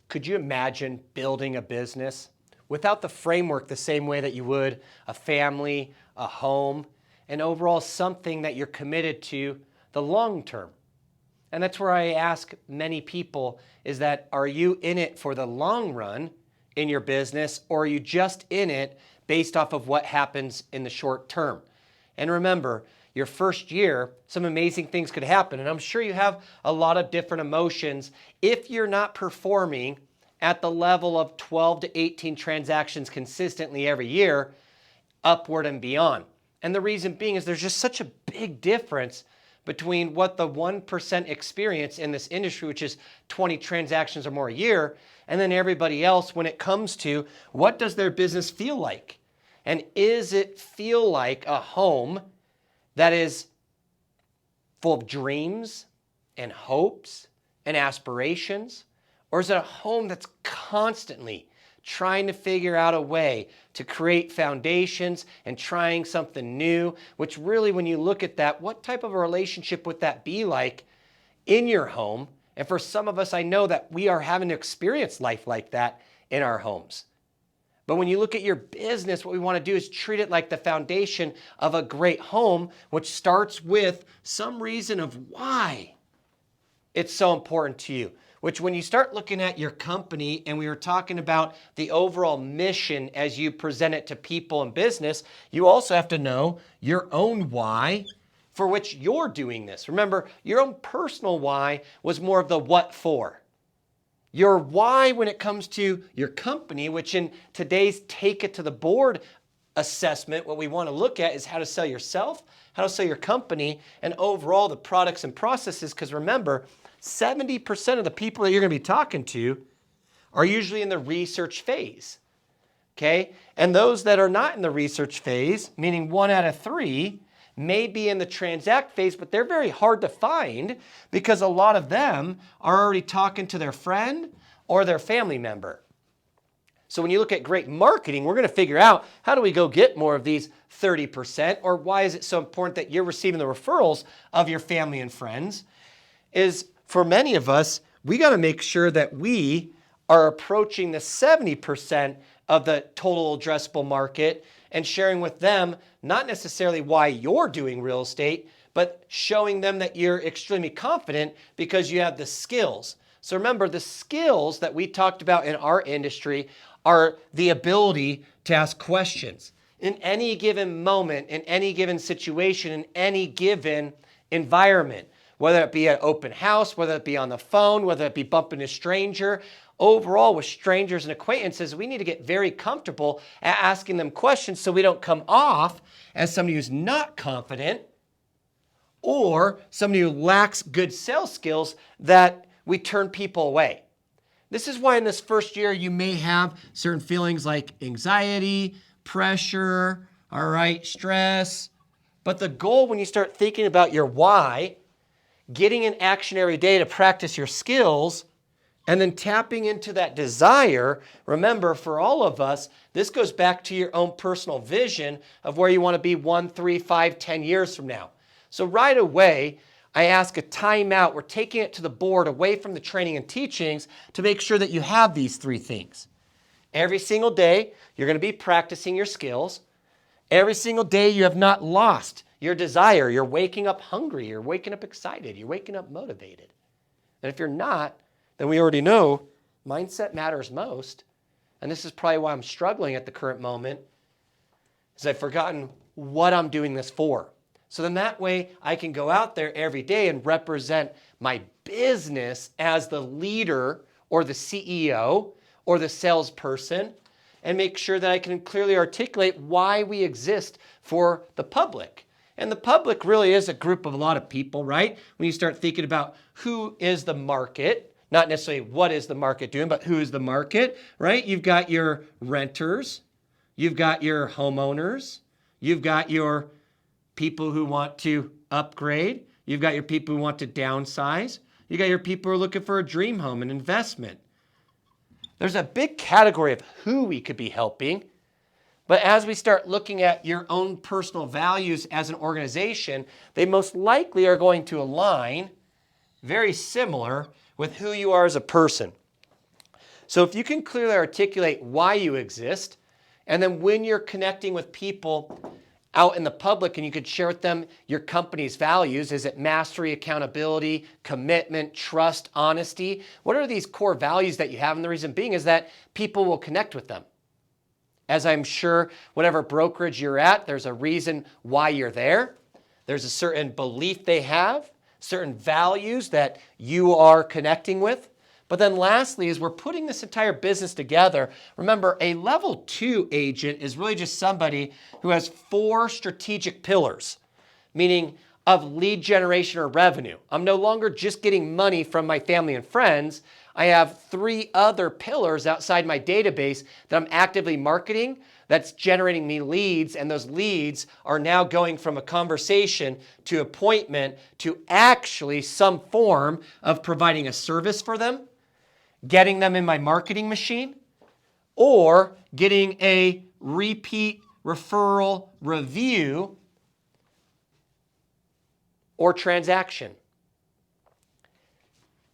Could you imagine building a business without the framework the same way that you would a family, a home, and overall something that you're committed to the long term? And that's where I ask many people is that, are you in it for the long run in your business, or are you just in it based off of what happens in the short term? And remember, your first year, some amazing things could happen. And I'm sure you have a lot of different emotions if you're not performing at the level of 12 to 18 transactions consistently every year, upward and beyond. And the reason being is there's just such a big difference between what the 1% experience in this industry, which is 20 transactions or more a year, and then everybody else when it comes to what does their business feel like? And is it feel like a home that is full of dreams and hopes and aspirations? Or is it a home that's constantly trying to figure out a way to create foundations and trying something new, which really, when you look at that, what type of a relationship would that be like in your home? And for some of us, I know that we are having to experience life like that in our homes. But when you look at your business, what we want to do is treat it like the foundation of a great home, which starts with some reason of why it's so important to you. Which when you start looking at your company, and we were talking about the overall mission as you present it to people in business, you also have to know your own why for which you're doing this. Remember, your own personal why was more of the what for. Your why when it comes to your company, which in today's Take It to the Board assessment, what we want to look at is how to sell yourself, how to sell your company, and overall the products and processes. Because remember, 70% of the people that you're going to be talking to are usually in the research phase, okay? And those that are not in the research phase, meaning 1 out of 3, may be in the transact phase, but they're very hard to find because a lot of them are already talking to their friend or their family member. So when you look at great marketing, we're going to figure out how do we go get more of these 30%, or why is it so important that you're receiving the referrals of your family and friends, is for many of us, we got to make sure that we are approaching the 70% of the total addressable market and sharing with them not necessarily why you're doing real estate, but showing them that you're extremely confident because you have the skills. So remember, the skills that we talked about in our industry are the ability to ask questions in any given moment, in any given situation, in any given environment. Whether it be an open house, whether it be on the phone, whether it be bumping a stranger. Overall, with strangers and acquaintances, we need to get very comfortable at asking them questions so we don't come off as somebody who's not confident or somebody who lacks good sales skills that we turn people away. This is why in this first year, you may have certain feelings like anxiety, pressure, all right, stress. But the goal when you start thinking about your why, getting in action every day to practice your skills, and then tapping into that desire. Remember, for all of us, this goes back to your own personal vision of where you want to be 1, 3, 5, 10 years from now. So right away, I ask a timeout. We're taking it to the board away from the training and teachings to make sure that you have these 3 things. Every single day, you're going to be practicing your skills. Every single day, you have not lost your desire. You're waking up hungry. You're waking up excited. You're waking up motivated. And if you're not, then we already know mindset matters most. And this is probably why I'm struggling at the current moment, is I've forgotten what I'm doing this for. So then that way I can go out there every day and represent my business as the leader or the CEO or the salesperson, and make sure that I can clearly articulate why we exist for the public. And the public really is a group of a lot of people, right? When you start thinking about who is the market, not necessarily what is the market doing, but who is the market, right? You've got your renters, you've got your homeowners, you've got your people who want to upgrade, you've got your people who want to downsize, you got your people who are looking for a dream home, an investment. There's a big category of who we could be helping. But as we start looking at your own personal values as an organization, they most likely are going to align very similar with who you are as a person. So if you can clearly articulate why you exist, and then when you're connecting with people out in the public and you could share with them your company's values, is it mastery, accountability, commitment, trust, honesty? What are these core values that you have? And the reason being is that people will connect with them. As I'm sure whatever brokerage you're at, there's a reason why you're there. There's a certain belief they have, certain values that you are connecting with. But then lastly, as we're putting this entire business together, remember a level 2 agent is really just somebody who has 4 strategic pillars, meaning of lead generation or revenue. I'm no longer just getting money from my family and friends. I have 3 other pillars outside my database that I'm actively marketing that's generating me leads, and those leads are now going from a conversation to appointment to actually some form of providing a service for them, getting them in my marketing machine, or getting a repeat referral review or transaction.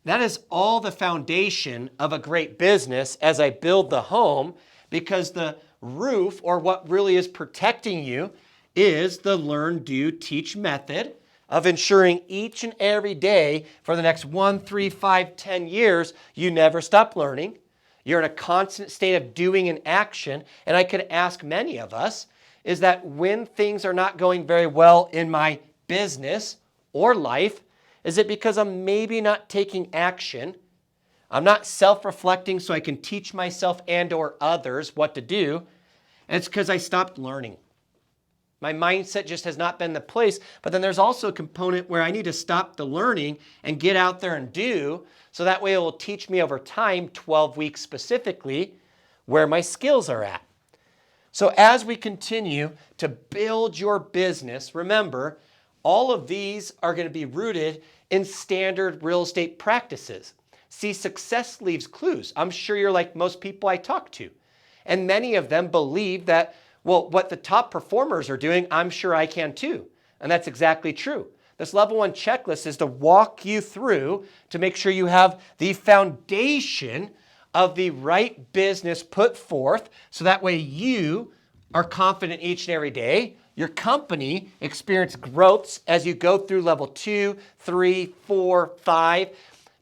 That is all the foundation of a great business as I build the home, because the roof, or what really is protecting you, is the learn, do, teach method of ensuring each and every day for the next 1, 3, 5, 10 years, you never stop learning. You're in a constant state of doing and action. And I could ask many of us is that when things are not going very well in my business or life, is it because I'm maybe not taking action? I'm not self-reflecting so I can teach myself and or others what to do. And it's because I stopped learning. My mindset just has not been the place. But then there's also a component where I need to stop the learning and get out there and do. So that way it will teach me over time, 12 weeks specifically, where my skills are at. So as we continue to build your business, remember, all of these are going to be rooted in standard real estate practices. See, success leaves clues. I'm sure you're like most people I talk to. And many of them believe that, well, what the top performers are doing, I'm sure I can too. And that's exactly true. This level 1 checklist is to walk you through to make sure you have the foundation of the right business put forth, so that way you are confident each and every day. Your company experience growths as you go through level 2, 3, 4, 5.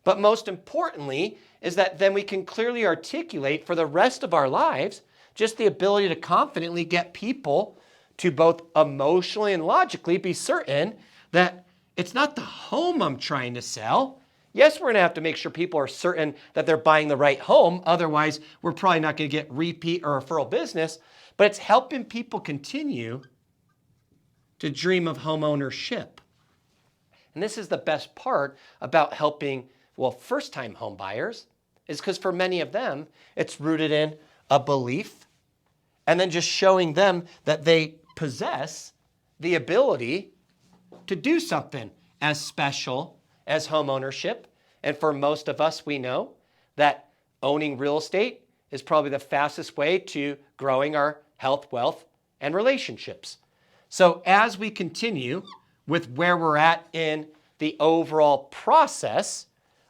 But most importantly is that then we can clearly articulate for the rest of our lives just the ability to confidently get people to both emotionally and logically be certain that it's not the home I'm trying to sell. Yes, we're going to have to make sure people are certain that they're buying the right home. Otherwise, we're probably not going to get repeat or referral business. But it's helping people continue to dream of home ownership. And this is the best part about helping, well, first-time home buyers, is because for many of them, it's rooted in a belief and then just showing them that they possess the ability to do something as special as home ownership. And for most of us, we know that owning real estate is probably the fastest way to growing our health, wealth, and relationships. So as we continue with where we're at in the overall process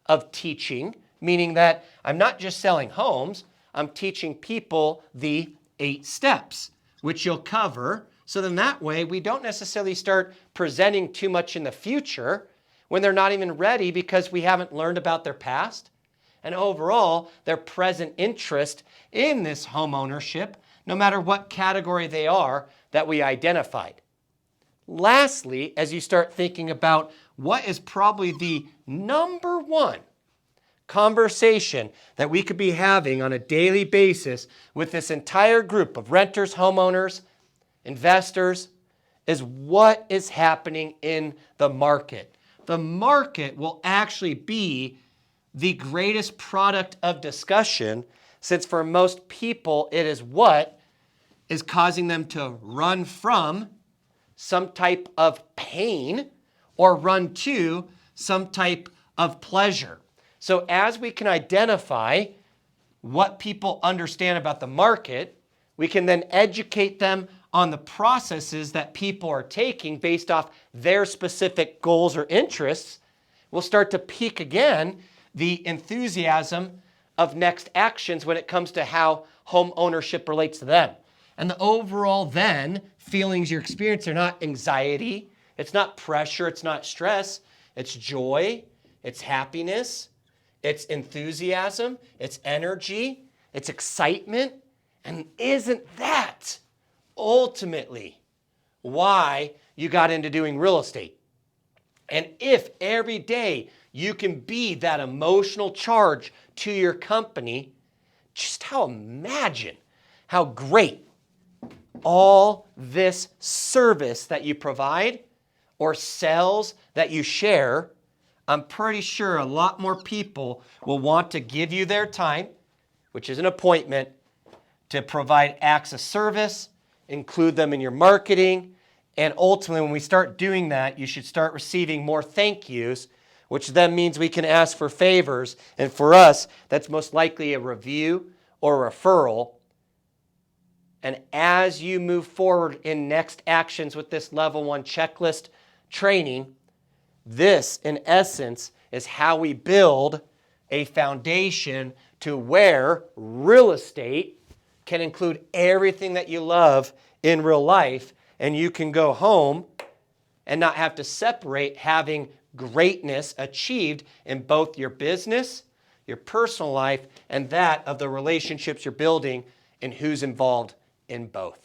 of teaching, meaning that I'm not just selling homes, I'm teaching people the 8 steps, which you'll cover. So then that way we don't necessarily start presenting too much in the future when they're not even ready because we haven't learned about their past and overall their present interest in this home ownership, no matter what category they are that we identified. Lastly, as you start thinking about what is probably the number 1 conversation that we could be having on a daily basis with this entire group of renters, homeowners, investors, is what is happening in the market. The market will actually be the greatest product of discussion, since for most people it is what is causing them to run from some type of pain or run to some type of pleasure. So as we can identify what people understand about the market, we can then educate them on the processes that people are taking based off their specific goals or interests. We'll start to peak again the enthusiasm of next actions when it comes to how home ownership relates to them. And the overall then feelings you're experiencing are not anxiety, it's not pressure, it's not stress, it's joy, it's happiness, it's enthusiasm, it's energy, it's excitement. And isn't that ultimately why you got into doing real estate? And if every day you can be that emotional charge to your company, just imagine how great all this service that you provide or sales that you share, I'm pretty sure a lot more people will want to give you their time, which is an appointment, to provide acts of service, include them in your marketing, and ultimately when we start doing that, you should start receiving more thank yous, which then means we can ask for favors, and for us, that's most likely a review or a referral. And as you move forward in next actions with this level 1 checklist training, this in essence is how we build a foundation to where real estate can include everything that you love in real life, and you can go home and not have to separate having greatness achieved in both your business, your personal life, and that of the relationships you're building and who's involved in both.